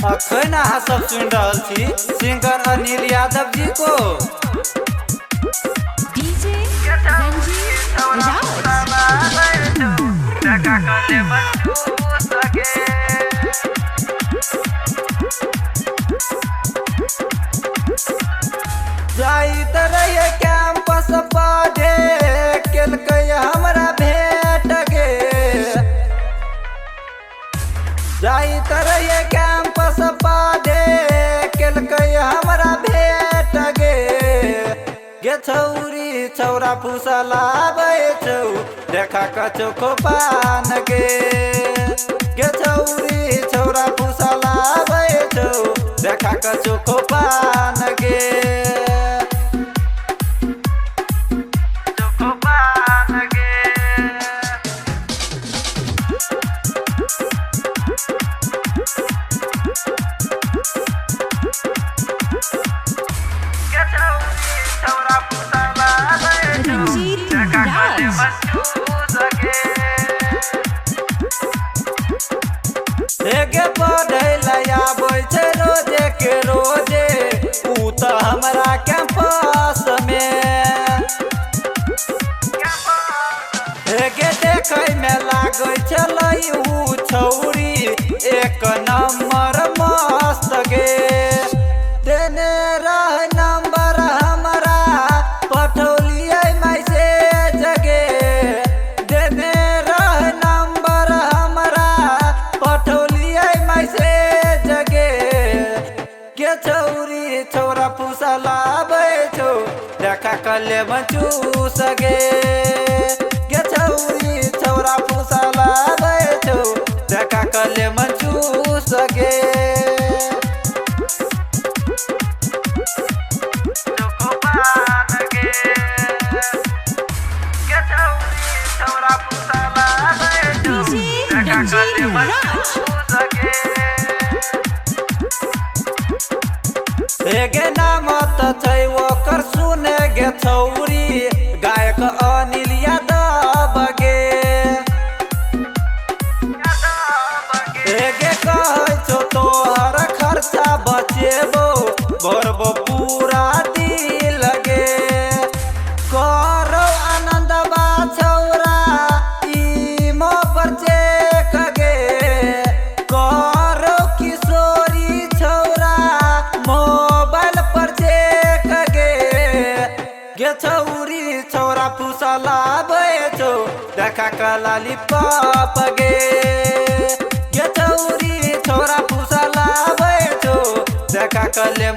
अखन अहाँ सब सुन रहल छी सिंगर अनिल यादव जी को। डीजे रंजीत जाइत रहिए कैंपस पढ़े केलकै हमरा भेट गे। जाइत रहिए कैंपस पढ़े केलकै हमरा भेट गे। गे छौरी छौरा फुसलाबै छौ देखा कचोखो पान गे। गे छौरी छौरा फुसलाबै छौ देखा कचोखो पान गे। रंजीत राज गे पढ़ै लए आबै छै रोजे के रोजे ऊ तऽ हमरा कैंपस में। गे देखै में लागै छलै ऊ छौरी एक नंबर मस्त गे। देने रह नंबर हमरा पठौलियै मैसेज गे। देने रह नंबर हमरा पठौलियै मैसेज गे। गे छौरी छौरा फुसलाबै छौ देखा कले चूस गे। गे छौरी छौरा फुसलाबै छौ देखा कले चूस गे। डीजे रंजीत राज गे नाम त छै ओकर सुने गे छौरी गायक अनिल यादव गे। गे कहै छौ तोहर खर्चा बचेबो भरबो पूरा दिल गे। करो आनंद बा छौरा इमो पर चेक गे। करो किशोरी छौरा मोबाइल पर चेक गे। गे छौरी छौरा फुसलाबै छौ देखा कलाली पाप गे। गे छौरी छौरा फुसलाबै छौ देखा कले